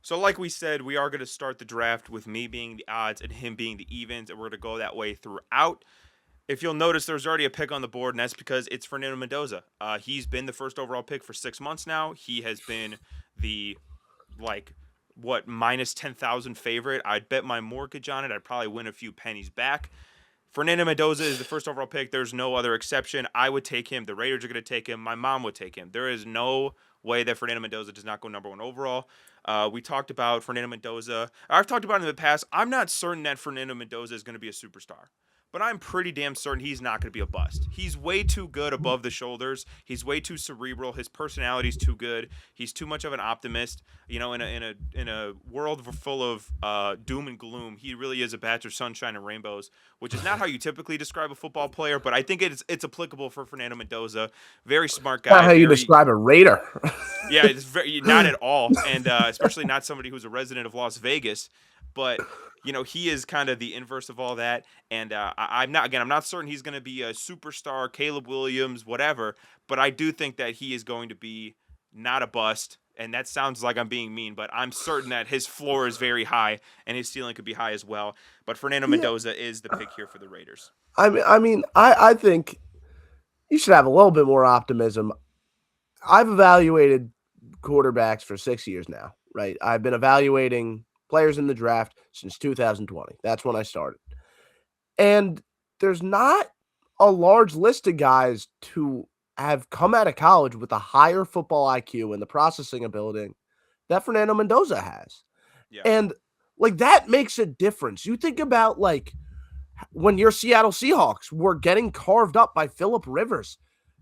So, like we said, we are going to start the draft with me being the odds and him being the evens, and we're going to go that way throughout. If you'll notice, there's already a pick on the board, and that's because it's Fernando Mendoza. He's been the first overall pick for 6 months now. He has been the like minus 10,000 favorite. I'd bet my mortgage on it. I'd probably win a few pennies back. Fernando Mendoza is the first overall pick. There's no other exception. I would take him. The Raiders are going to take him. My mom would take him. There is no way that Fernando Mendoza does not go number one overall. We talked about Fernando Mendoza. I've talked about him in the past. I'm not certain that Fernando Mendoza is going to be a superstar, but I'm pretty damn certain he's not going to be a bust. He's way too good above the shoulders. He's way too cerebral. His personality's too good. He's too much of an optimist. You know, in a world full of doom and gloom, he really is a batch of sunshine and rainbows, which is not how you typically describe a football player, but I think it's applicable for Fernando Mendoza. Very smart Not guy. how you Very describe a Raider. yeah, it's very not at all, and especially not somebody who's a resident of Las Vegas. But he is kind of the inverse of all that. And I'm not certain he's going to be a superstar, Caleb Williams, whatever. But I do think that he is going to be not a bust. And that sounds like I'm being mean, but I'm certain that his floor is very high and his ceiling could be high as well. But Fernando Yeah. Mendoza is the pick here for the Raiders. I think you should have a little bit more optimism. I've evaluated quarterbacks for 6 years now, right? I've been evaluating players in the draft since 2020. That's when I started. And there's not a large list of guys to have come out of college with a higher football IQ and the processing ability that Fernando Mendoza has. Yeah. And like that makes a difference. You think about like when your Seattle Seahawks were getting carved up by Phillip Rivers,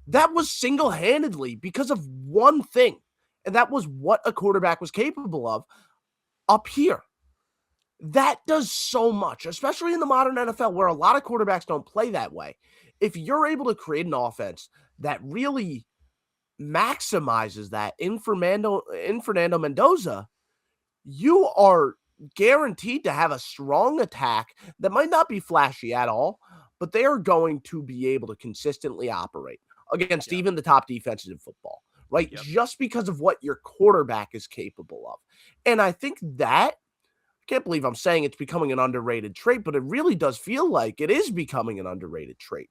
that was single-handedly because of one thing, and that was what a quarterback was capable of up here. That does so much, especially in the modern NFL where a lot of quarterbacks don't play that way. If you're able to create an offense that really maximizes that in Fernando Mendoza, you are guaranteed to have a strong attack that might not be flashy at all, but they are going to be able to consistently operate against Yeah. even the top defenses in football, right? Yep. Just because of what your quarterback is capable of. And I think that, I can't believe I'm saying it's becoming an underrated trait, but it really does feel like it is becoming an underrated trait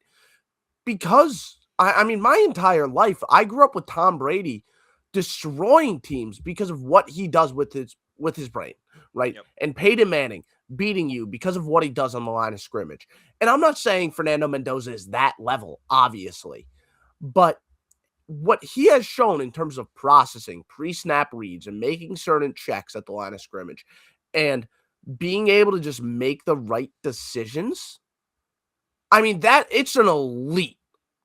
because I mean, my entire life, I grew up with Tom Brady destroying teams because of what he does with his brain, right? Yep. And Peyton Manning beating you because of what he does on the line of scrimmage. And I'm not saying Fernando Mendoza is that level, obviously, but what he has shown in terms of processing pre-snap reads and making certain checks at the line of scrimmage and being able to just make the right decisions, I mean, that it's an elite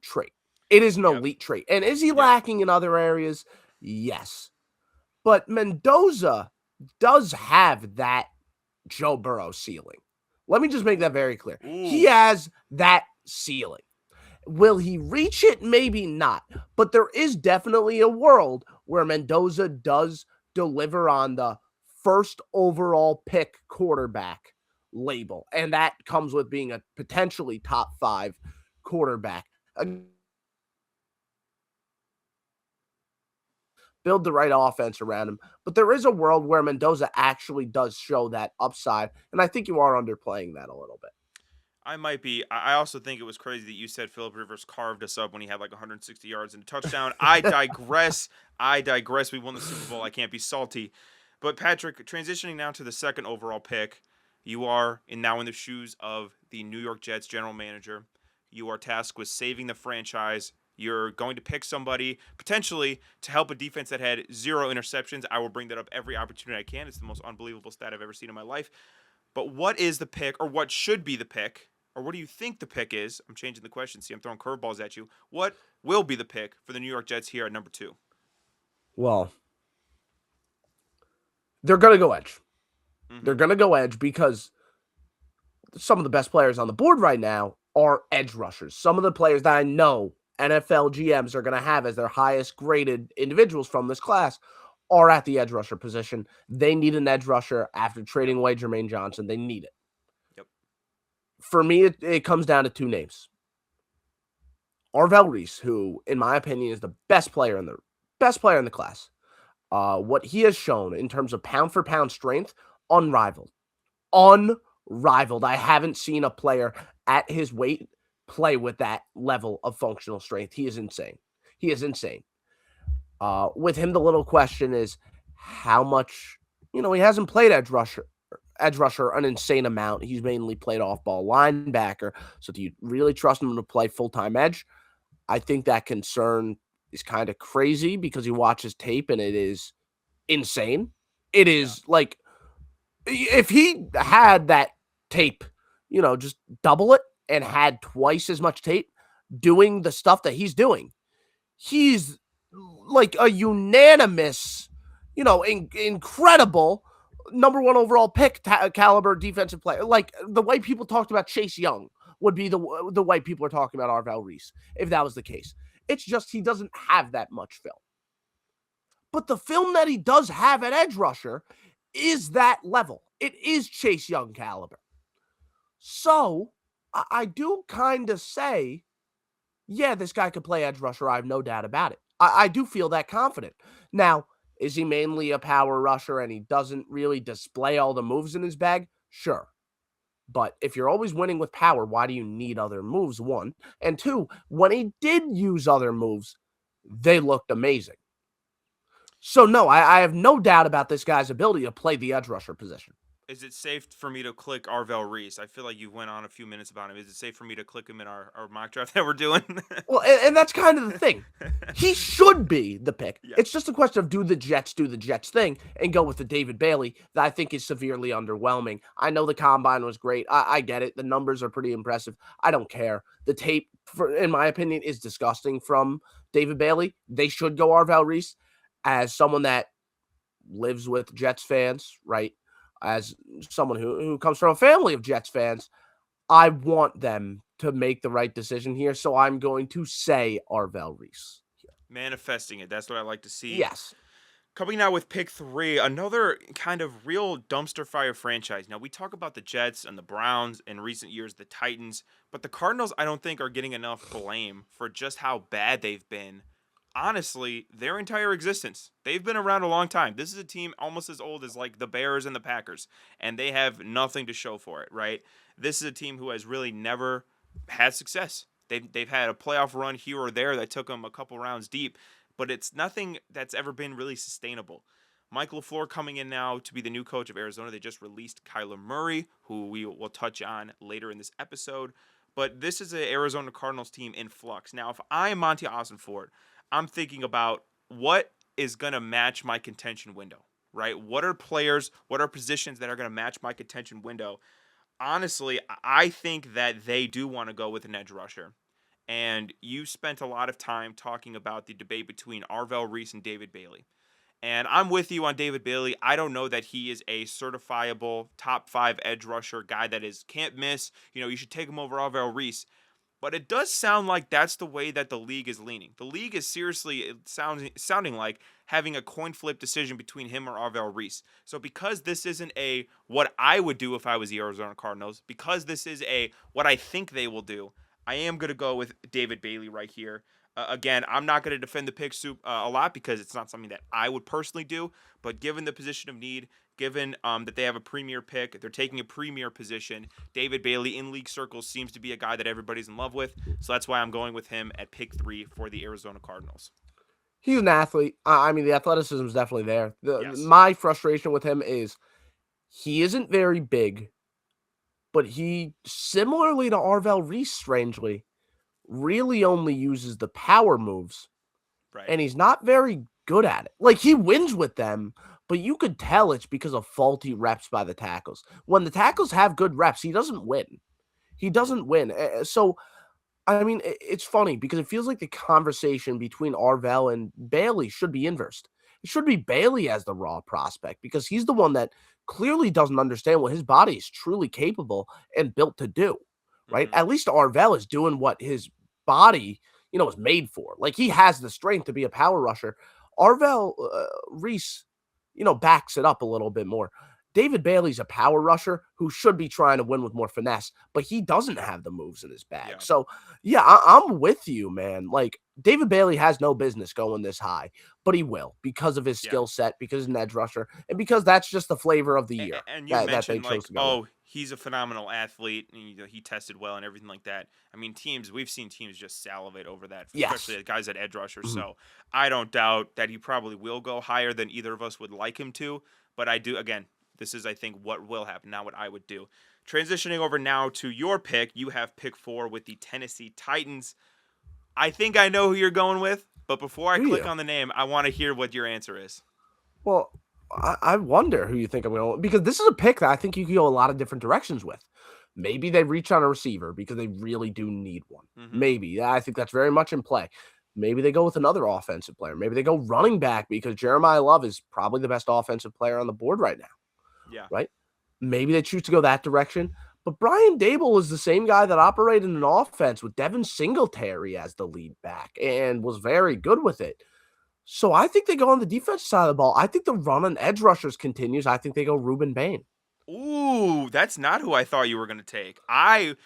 trait. It is an Yep. elite trait. And is he Yep. lacking in other areas? Yes. But Mendoza does have that Joe Burrow ceiling. Let me just make that very clear. He Ooh. has that ceiling. Will he reach it? Maybe not. But there is definitely a world where Mendoza does deliver on the first overall pick quarterback label. And that comes with being a potentially top 5 quarterback. Build the right offense around him. But there is a world where Mendoza actually does show that upside. And I think you are underplaying that a little bit. I might be. I also think it was crazy that you said Philip Rivers carved us up when he had like 160 yards and a touchdown. I digress. I digress. We won the Super Bowl. I can't be salty. But Patrick, transitioning now to the second overall pick, you are now in the shoes of the New York Jets general manager. You are tasked with saving the franchise. You're going to pick somebody potentially to help a defense that had 0 interceptions. I will bring that up every opportunity I can. It's the most unbelievable stat I've ever seen in my life. But what is the pick, or what should be the pick, or what do you think the pick is? I'm changing the question. See, I'm throwing curveballs at you. What will be the pick for the New York Jets here at number 2? Well, they're going to go edge. Mm-hmm. They're going to go edge because some of the best players on the board right now are edge rushers. Some of the players that I know NFL GMs are going to have as their highest graded individuals from this class are at the edge rusher position. They need an edge rusher after trading away Jermaine Johnson. They need it. Yep. For me, it comes down to 2 names. Arvell Reese, who, in my opinion, is the best player in the class. what he has shown in terms of pound for pound strength, unrivaled. Unrivaled. I haven't seen a player at his weight play with that level of functional strength. He is insane. He is insane. With him, the little question is how much, he hasn't played edge rusher an insane amount. He's mainly played off ball linebacker. So do you really trust him to play full-time edge? I think that concern is kind of crazy because you watch his tape and it is insane. It is like if he had that tape, just double it and had twice as much tape doing the stuff that he's doing, he's like a unanimous, incredible number one overall pick caliber defensive player. Like the way people talked about Chase Young would be the way people are talking about Arvell Reese if that was the case. It's just he doesn't have that much film. But the film that he does have at edge rusher is that level. It is Chase Young caliber. So I do kind of say, yeah, this guy could play edge rusher. I have no doubt about it. I do feel that confident. Now, is he mainly a power rusher and he doesn't really display all the moves in his bag? Sure. But if you're always winning with power, why do you need other moves? One. And two, when he did use other moves, they looked amazing. So, no, I have no doubt about this guy's ability to play the edge rusher position. Is it safe for me to click Arvell Reese? I feel like you went on a few minutes about him. Is it safe for me to click him in our mock draft that we're doing? Well, and that's kind of the thing. He should be the pick. Yeah. It's just a question of do the Jets thing and go with the David Bailey that I think is severely underwhelming. I know the combine was great. I get it. The numbers are pretty impressive. I don't care. The tape, in my opinion, is disgusting from David Bailey. They should go Arvell Reese as someone that lives with Jets fans, right? As someone who comes from a family of Jets fans, I want them to make the right decision here. So I'm going to say Arvell Reese. Manifesting it. That's what I like to see. Yes. Coming out with pick 3, another kind of real dumpster fire franchise. Now, we talk about the Jets and the Browns, in recent years, the Titans, but the Cardinals, I don't think, are getting enough blame for just how bad they've been. Honestly, their entire existence. They've been around a long time. This is a team almost as old as like the Bears and the Packers, and they have nothing to show for it, right? This is a team who has really never had success. They've had a playoff run here or there that took them a couple rounds deep, but it's nothing that's ever been really sustainable. Mike LaFleur coming in now to be the new coach of Arizona. They just released Kyler Murray, who we will touch on later in this episode. But this is an Arizona Cardinals team in flux. Now, if I am Monty Ossenfort, I'm thinking about what is going to match my contention window, right? What are players, what are positions that are going to match my contention window? Honestly, I think that they do want to go with an edge rusher. And you spent a lot of time talking about the debate between Arvell Reese and David Bailey. And I'm with you on David Bailey. I don't know that he is a certifiable top 5 edge rusher, guy that is can't miss. You should take him over Arvell Reese. But it does sound like that's the way that the league is leaning. The league is seriously sounding like having a coin flip decision between him or Arvell Reese. So because this isn't a what I would do if I was the Arizona Cardinals, because this is a what I think they will do, I am going to go with David Bailey right here. Again, I'm not going to defend the pick a lot because it's not something that I would personally do. But given the position of need, given that they have a premier pick, they're taking a premier position. David Bailey in league circles seems to be a guy that everybody's in love with. So that's why I'm going with him at pick 3 for the Arizona Cardinals. He's an athlete. I mean, the athleticism is definitely there. Yes. My frustration with him is he isn't very big, but he, similarly to Arvell Reese, strangely, really only uses the power moves. Right. And he's not very good at it. Like, he wins with them, but you could tell it's because of faulty reps by the tackles. When the tackles have good reps, he doesn't win. He doesn't win. So, I mean, it's funny because it feels like the conversation between Arvell and Bailey should be inversed. It should be Bailey as the raw prospect because he's the one that clearly doesn't understand what his body is truly capable and built to do, right? Mm-hmm. At least Arvell is doing what his body, is made for. Like, he has the strength to be a power rusher. Arvell Reese, backs it up a little bit more. David Bailey's a power rusher who should be trying to win with more finesse, but he doesn't have the moves in his bag. Yeah. So, yeah, I'm with you, man. Like, David Bailey has no business going this high, but he will because of his Yeah. skill set, because he's an edge rusher, and because that's just the flavor of the year And you that they mentioned chose like, to go with. oh, he's a phenomenal athlete, and he tested well and everything like that. I mean, we've seen teams just salivate over that, especially Yes. the guys at edge rushers. Mhm. So I don't doubt that he probably will go higher than either of us would like him to. But I do, again, this is I think what will happen, not what I would do. Transitioning over now to your pick, you have pick 4 with the Tennessee Titans. I think I know who you're going with, but before I Do click you? on the name, I want to hear what your answer is. Well, I wonder who you think I'm going to, because this is a pick that I think you can go a lot of different directions with. Maybe they reach on a receiver because they really do need one. Mm-hmm. Maybe. I think that's very much in play. Maybe they go with another offensive player. Maybe they go running back because Jeremiah Love is probably the best offensive player on the board right now, Yeah. right? Maybe they choose to go that direction. But Brian Dable is the same guy that operated an offense with Devin Singletary as the lead back and was very good with it. So I think they go on the defensive side of the ball. I think the run on edge rushers continues. I think they go Ruben Bain. Ooh, that's not who I thought you were going to take. I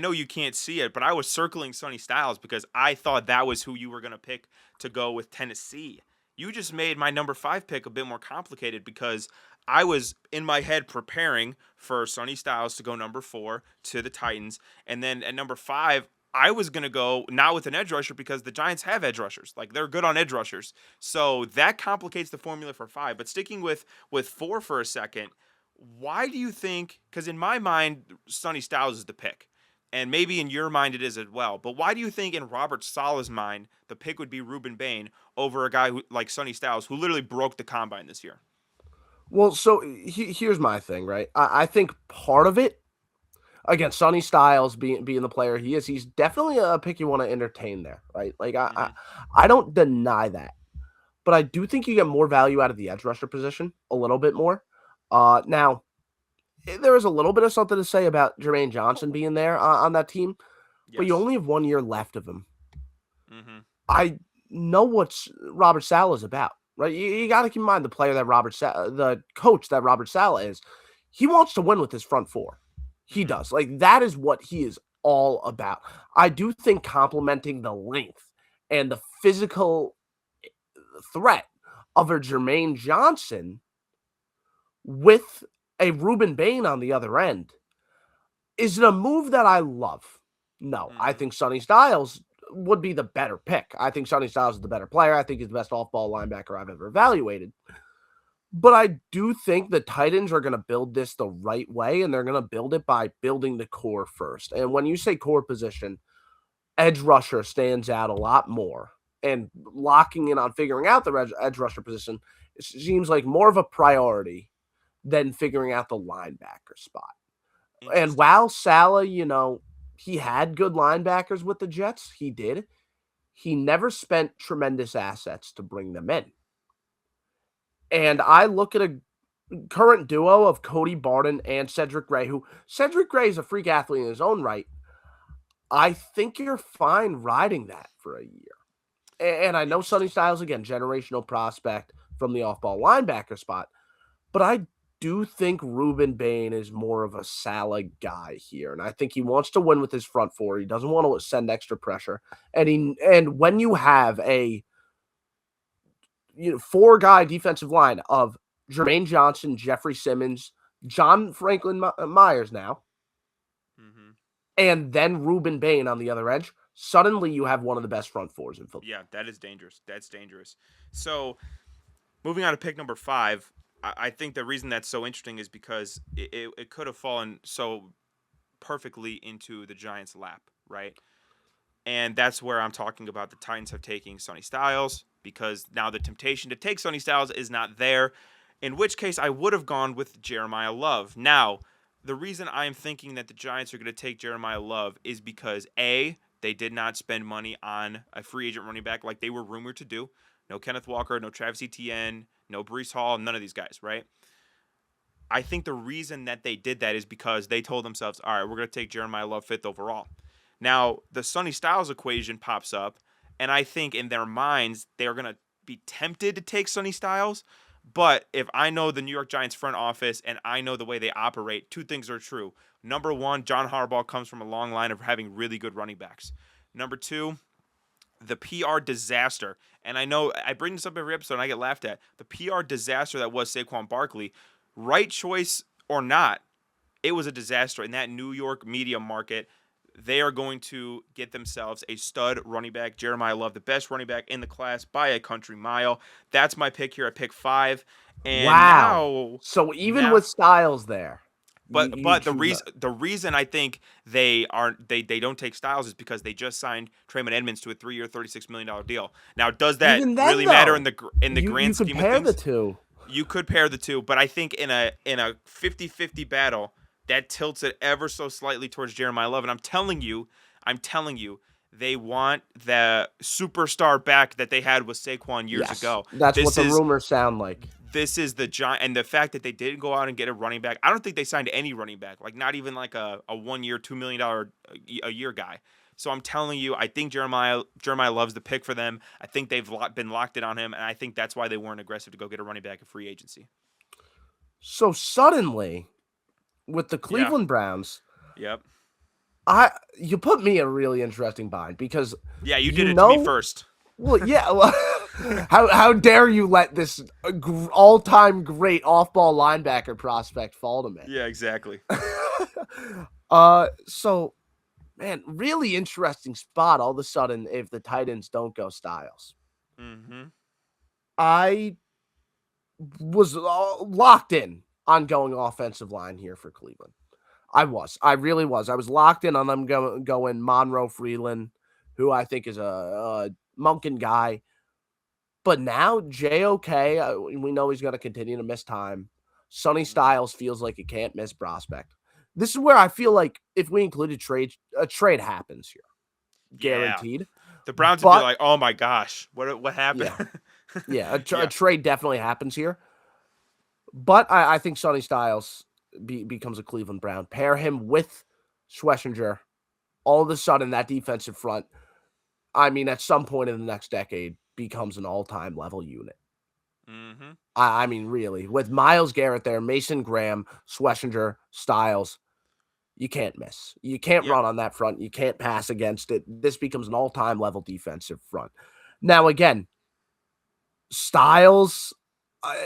know you can't see it, but I was circling Sonny Styles because I thought that was who you were going to pick to go with Tennessee. You just made my number 5 pick a bit more complicated because I was in my head preparing for Sonny Styles to go number 4 to the Titans, and then at number 5 I was going to go not with an edge rusher because the Giants have edge rushers. Like they're good on edge rushers. So that complicates the formula for 5. But sticking with 4 for a second, why do you think? Because in my mind, Sonny Styles is the pick, and maybe in your mind it is as well. But why do you think in Robert Sala's mind the pick would be Ruben Bain over a guy like Sonny Styles, who literally broke the combine this year? Well, so here's my thing, right? I think part of it, again, Sonny Styles being the player he is, he's definitely a pick you want to entertain there, right? Like Mm-hmm. I don't deny that, but I do think you get more value out of the edge rusher position, a little bit more. Now there is a little bit of something to say about Jermaine Johnson being there on that team, but you Yes. only have 1 year left of him. Mm-hmm. I know what Robert Saleh is about, right? You got to keep in mind the coach that Robert Saleh is. He wants to win with his front 4. He Mm-hmm. does. Like that is what he is all about. I do think complementing the length and the physical threat of a Jermaine Johnson with a Ruben Bain on the other end is it a move that I love? No, I Mm-hmm. think Sonny Styles would be the better pick. I think Sonny Styles is the better player. I think he's the best off-ball linebacker I've ever evaluated. But I do think the Titans are going to build this the right way, and they're going to build it by building the core first. And when you say core position, edge rusher stands out a lot more. And locking in on figuring out the edge rusher position seems like more of a priority than figuring out the linebacker spot. And Interesting. while Salah, he had good linebackers with the Jets, he did. He never spent tremendous assets to bring them in. And I look at a current duo of Cody Barton and Cedric Gray, who Cedric Gray is a freak athlete in his own right. I think you're fine riding that for a year. And I know Sonny Interesting. Styles, again, generational prospect from the off ball linebacker spot, but I do think Ruben Bain is more of a Salah guy here. And I think he wants to win with his front 4. He doesn't want to send extra pressure. And when you have a 4-guy defensive line of Jermaine Johnson, Jeffrey Simmons, John Franklin Myers now, Mm-hmm. and then Ruben Bain on the other edge, suddenly you have one of the best front 4s in football. Yeah, that is dangerous. That's dangerous. So moving on to pick number 5, I think the reason that's so interesting is because it could have fallen so perfectly into the Giants' lap, right? And that's where I'm talking about the Titans have taken Sonny Styles because now the temptation to take Sonny Styles is not there, in which case I would have gone with Jeremiah Love. Now, the reason I am thinking that the Giants are going to take Jeremiah Love is because A, they did not spend money on a free agent running back like they were rumored to do. No Kenneth Walker, no Travis Etienne, no Brees Hall, none of these guys, right? I think the reason that they did that is because they told themselves, all right, we're going to take Jeremiah Love 5th overall. Now, the Sonny Styles equation pops up, and I think in their minds, they're going to be tempted to take Sonny Styles, But if I know the New York Giants front office and I know the way they operate, two things are true. Number one, John Harbaugh comes from a long line of having really good running backs. Number two, the PR disaster, and I know I bring this up every episode and I get laughed at, the PR disaster that was Saquon Barkley, right choice or not, it was a disaster in that New York media market. They are going to get themselves a stud running back. Jeremiah Love, the best running back in the class by a country mile. That's my pick here at pick 5. And Wow. now, So even now, with Styles there, you but the choose. reason I think they don't take Styles is because they just signed Trayvon Edmonds to a 3-year, $36 million deal. Now, does that Even then, really matter though, in the you grand scheme of compare the things? two. You could pair the two, but I think in a 50-50 battle, that tilts it ever so slightly towards Jeremiah Love. And I'm telling you, they want the superstar back that they had with Saquon years Yes, ago. that's what This the is rumors sound like. this is the giant, and the fact that they didn't go out and get a running back. I don't think they signed any running back, like not even like a 1 year, $2 million a year guy. So I'm telling you, I think Jeremiah Love's the pick for them. I think they've been locked in on him, and I think that's why they weren't aggressive to go get a running back in free agency. So suddenly, with the Yeah. Cleveland Browns, Yep. you put me in a really interesting bind because Yeah, you you did it to me know, first. well, yeah, well, how dare you let this all-time great off-ball linebacker prospect fall to me? Yeah, exactly. So man, really interesting spot all of a sudden if the Titans don't go Styles. Mm-hmm. I was locked in on going offensive line here for Cleveland. I really was. I was locked in on them going Monroe Freeland, who I think is a Monken guy. But now JOK, we know he's going to continue to miss time. Sonny Styles feels like a can't miss prospect. This is where I feel like if we included a trade happens here, Yeah. guaranteed. The Browns would be But like, "Oh my gosh, what happened?" yeah, a Yeah. trade definitely happens here. But I think Sonny Styles becomes a Cleveland Brown. Pair him with Schlesinger. All of a sudden, that defensive front, I mean, at some point in the next decade, becomes an all-time level unit. Mm-hmm. I mean, really, with Myles Garrett there, Mason Graham, Schlesinger, Styles, you can't miss. You can't Yep. run on that front. You can't pass against it. This becomes an all-time level defensive front. Now, again, Styles,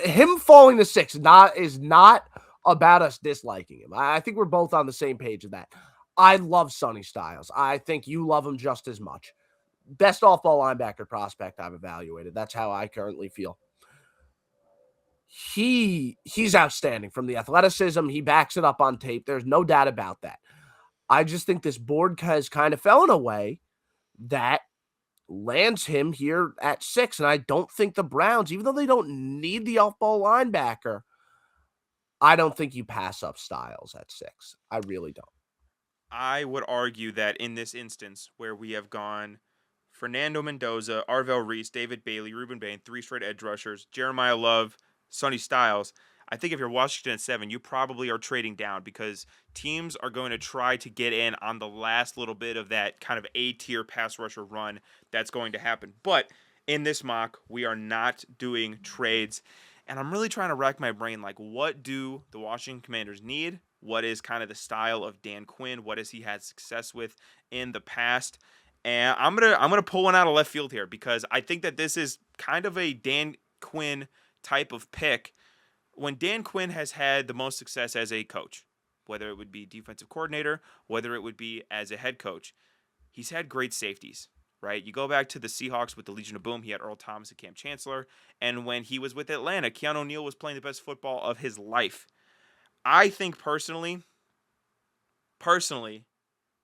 him falling to 6 is not about us disliking him. I think we're both on the same page of that. I love Sonny Styles. I think you love him just as much. Best off-ball linebacker prospect I've evaluated. That's how I currently feel. He's outstanding from the athleticism. He backs it up on tape. There's no doubt about that. I just think this board has kind of fell in a way that lands him here at 6. And I don't think the Browns, even though they don't need the off-ball linebacker, I don't think you pass up Styles at 6. I really don't. I would argue that in this instance, where we have gone Fernando Mendoza, Arvell Reese, David Bailey, Ruben Bain, 3 straight edge rushers, Jeremiah Love, Sonny Styles, I think if you're Washington at 7, you probably are trading down because teams are going to try to get in on the last little bit of that kind of A-tier pass rusher run that's going to happen. But in this mock, we are not doing trades. And I'm really trying to rack my brain, like, what do the Washington Commanders need? What is kind of the style of Dan Quinn? What has he had success with in the past? And I'm gonna pull one out of left field here because I think that this is kind of a Dan Quinn type of pick. When Dan Quinn has had the most success as a coach, whether it would be defensive coordinator, whether it would be as a head coach, he's had great safeties, right? You go back to the Seahawks with the Legion of Boom, he had Earl Thomas and Cam Chancellor. And when he was with Atlanta, Keanu O'Neal was playing the best football of his life. I think personally,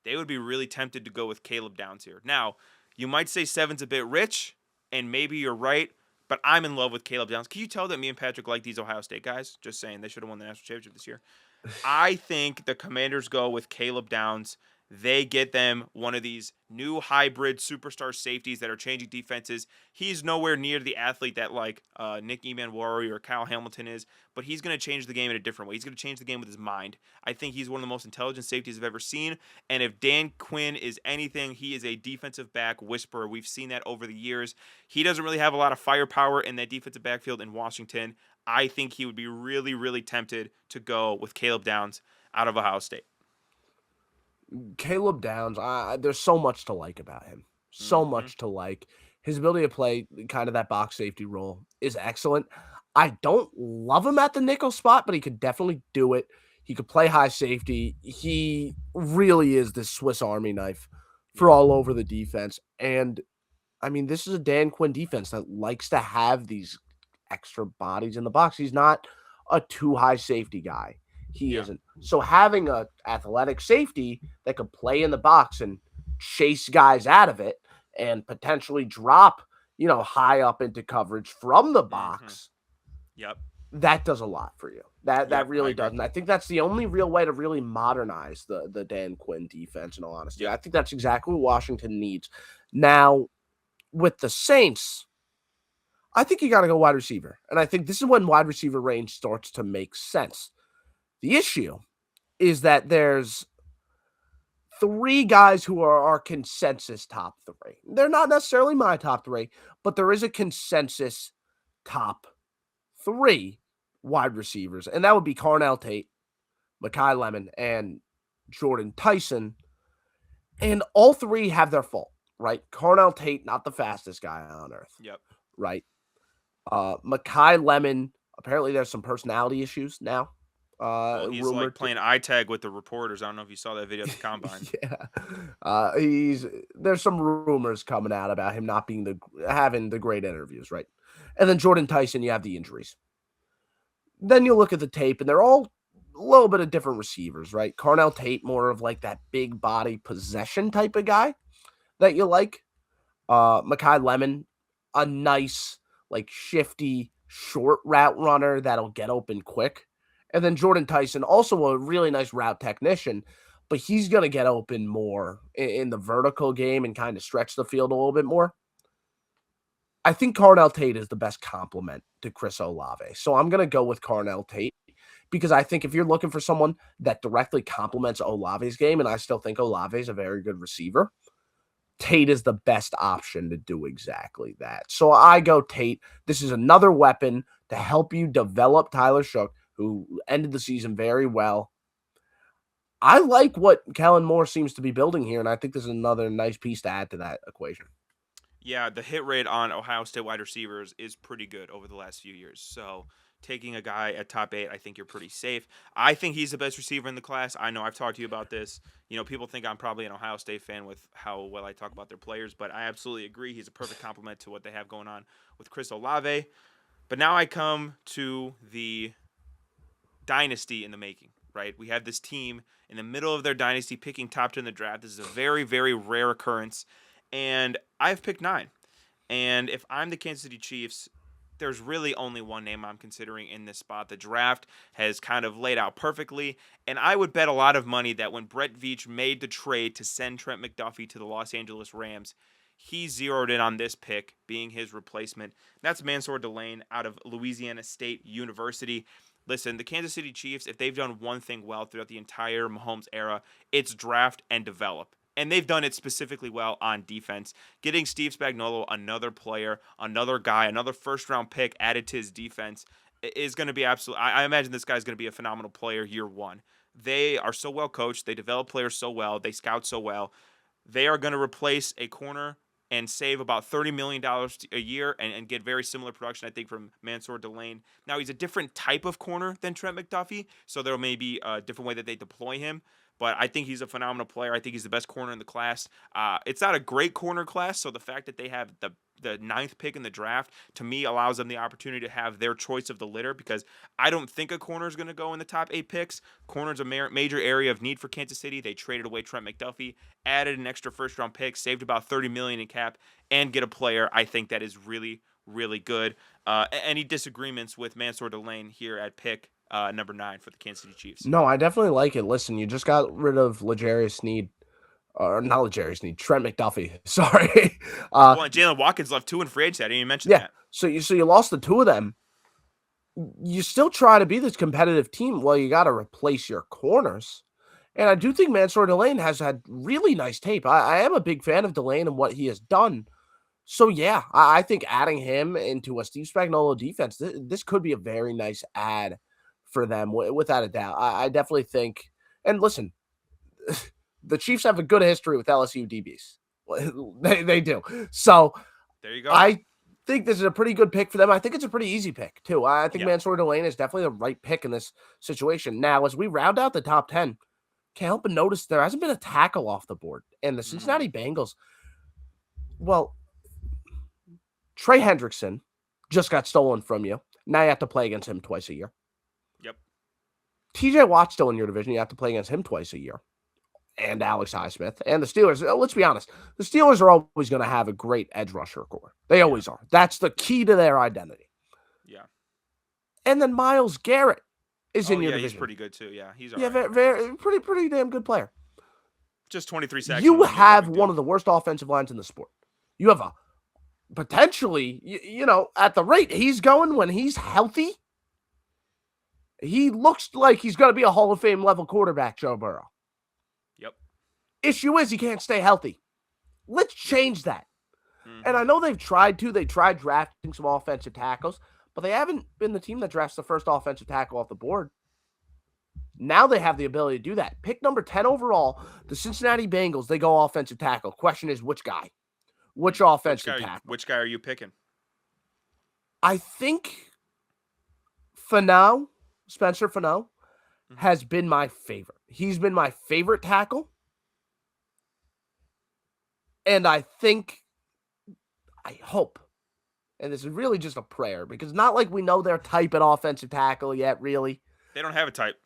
they would be really tempted to go with Caleb Downs here. Now, you might say 7's a bit rich, and maybe you're right, but I'm in love with Caleb Downs. Can you tell that me and Patrick like these Ohio State guys? Just saying, they should have won the national championship this year. I think the Commanders go with Caleb Downs. They get them one of these new hybrid superstar safeties that are changing defenses. He's nowhere near the athlete that like Nick Emanwari or Kyle Hamilton is, but he's going to change the game in a different way. He's going to change the game with his mind. I think he's one of the most intelligent safeties I've ever seen. And if Dan Quinn is anything, he is a defensive back whisperer. We've seen that over the years. He doesn't really have a lot of firepower in that defensive backfield in Washington. I think he would be really, really tempted to go with Caleb Downs out of Ohio State. Caleb Downs, there's so much to like about him. So Hmm. much to like. His ability to play kind of that box safety role is excellent. I don't love him at the nickel spot, but he could definitely do it. He could play high safety. He really is this Swiss Army knife for Yep. all over the defense. And I mean, this is a Dan Quinn defense that likes to have these extra bodies in the box. He's not a too high safety guy. He Yeah. isn't. So having a athletic safety that could play in the box and chase guys out of it and potentially drop, high up into coverage from the Hmm. box, Yep. that does a lot for you. That Yep. I really agree. does. And I think that's the only real way to really modernize the Dan Quinn defense, in all honesty. Yep. I think that's exactly what Washington needs. Now, with the Saints, I think you got to go wide receiver. And I think this is when wide receiver range starts to make sense. The issue is that there's three guys who are our consensus top three. They're not necessarily my top three, but there is a consensus top three wide receivers. And that would be Carnell Tate, Mekhi Lemon, and Jordan Tyson. And all three have their fault, right? Carnell Tate, not the fastest guy on earth, Yep. right? Mekhi Lemon, apparently there's some personality issues now. Well, he's like Rumored. playing eye tag with the reporters. I don't know if you saw that video at the combine. Yeah. There's some rumors coming out about him not being having the great interviews, right? And then Jordan Tyson, you have the injuries. Then you look at the tape, and they're all a little bit of different receivers, right? Carnell Tate, more of like that big body possession type of guy that you like. Mekhi Lemon, a nice, like shifty, short route runner that'll get open quick. And then Jordan Tyson, also a really nice route technician, but he's going to get open more in the vertical game and kind of stretch the field a little bit more. I think Carnell Tate is the best complement to Chris Olave. So I'm going to go with Carnell Tate because I think if you're looking for someone that directly complements Olave's game, and I still think Olave is a very good receiver, Tate is the best option to do exactly that. So I go Tate. This is another weapon to help you develop Tyler Shough, who ended the season very well. I like what Kellen Moore seems to be building here, and I think this is another nice piece to add to that equation. Yeah, the hit rate on Ohio State wide receivers is pretty good over the last few years. So taking a guy at top 8, I think you're pretty safe. I think he's the best receiver in the class. I know I've talked to you about this. People think I'm probably an Ohio State fan with how well I talk about their players, but I absolutely agree. He's a perfect complement to what they have going on with Chris Olave. But now I come to the dynasty in the making, right? We have this team in the middle of their dynasty picking top 10 in the draft. This is a very, very rare occurrence. And I've picked 9. And if I'm the Kansas City Chiefs, there's really only one name I'm considering in this spot. The draft has kind of laid out perfectly. And I would bet a lot of money that when Brett Veach made the trade to send Trent McDuffie to the Los Angeles Rams, he zeroed in on this pick being his replacement. That's Mansour Delane out of Louisiana State University. Listen, the Kansas City Chiefs, if they've done one thing well throughout the entire Mahomes era, it's draft and develop. And they've done it specifically well on defense. Getting Steve Spagnuolo, another player, another guy, another first-round pick added to his defense is going to be absolute. I imagine this guy's going to be a phenomenal player year one. They are so well coached. They develop players so well. They scout so well. They are going to replace a corner and save about $30 million a year and get very similar production, I think, from Mansour Delane. Now, he's a different type of corner than Trent McDuffie, so there may be a different way that they deploy him. But I think he's a phenomenal player. I think he's the best corner in the class. It's not a great corner class, so the fact that they have the 9th pick in the draft, to me, allows them the opportunity to have their choice of the litter, because I don't think a corner is going to go in the top 8 picks. Corner's a major area of need for Kansas City. They traded away Trent McDuffie, added an extra first-round pick, saved about $30 million in cap, and get a player I think that is really, really good. Any disagreements with Mansour Delane here at pick number 9 for the Kansas City Chiefs? No, I definitely like it. Listen, you just got rid of L'Jarius Sneed, or not L'Jarius Sneed, Trent McDuffie. Sorry. Well, and Jalen Watkins left 2 in free agency. I didn't even mention Yeah. that. So you lost the 2 of them. You still try to be this competitive team. Well, you got to replace your corners. And I do think Mansour Delane has had really nice tape. I am a big fan of Delane and what he has done. So yeah, I think adding him into a Steve Spagnuolo defense, this could be a very nice add for them, without a doubt. I definitely think. And listen, the Chiefs have a good history with LSU DBs. They do. So There you go. I think this is a pretty good pick for them. I think it's a pretty easy pick too. I think Yeah. Mansour Delane is definitely the right pick in this situation. Now, as we round out the top 10, can't help but notice there hasn't been a tackle off the board. And the Cincinnati Bengals, well, Trey Hendrickson just got stolen from you. Now you have to play against him twice a year. Yep. TJ Watt's still in your division. You have to play against him twice a year. And Alex Highsmith. And the Steelers, let's be honest, the Steelers are always going to have a great edge rusher core. They always are. That's the key to their identity. Yeah. And then Myles Garrett is in your yeah, division. he's pretty good too. Yeah, he's all yeah, right. very, pretty damn good player. Just 23 sacks. You have one of the worst offensive lines in the sport. You have a potentially, at the rate he's going when he's healthy, he looks like he's going to be a Hall of Fame level quarterback, Joe Burrow. Yep. Issue is he can't stay healthy. Let's change that. And I know they tried drafting some offensive tackles, but they haven't been the team that drafts the first offensive tackle off the board. Now they have the ability to do that. Pick number 10 overall, the Cincinnati Bengals, they go offensive tackle. Question is, which guy? Which offensive tackle? Which guy are you picking? I think Spencer Fano, has been my favorite. He's been my favorite tackle. And I hope, and this is really just a prayer, because not like we know their type at offensive tackle yet, really. They don't have a type.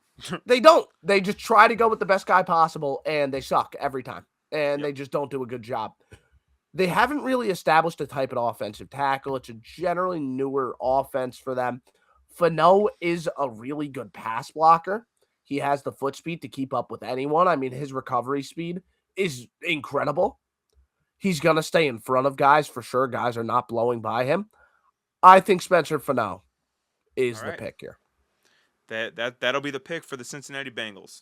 They don't. They just try to go with the best guy possible, and they suck every time. And they just don't do a good job. They haven't really established a type at offensive tackle. It's a generally newer offense for them. Fano is a really good pass blocker. He has the foot speed to keep up with anyone. I mean, his recovery speed is incredible. He's going to stay in front of guys for sure. Guys are not blowing by him. I think Spencer Fano is the pick here. That'll be the pick for the Cincinnati Bengals.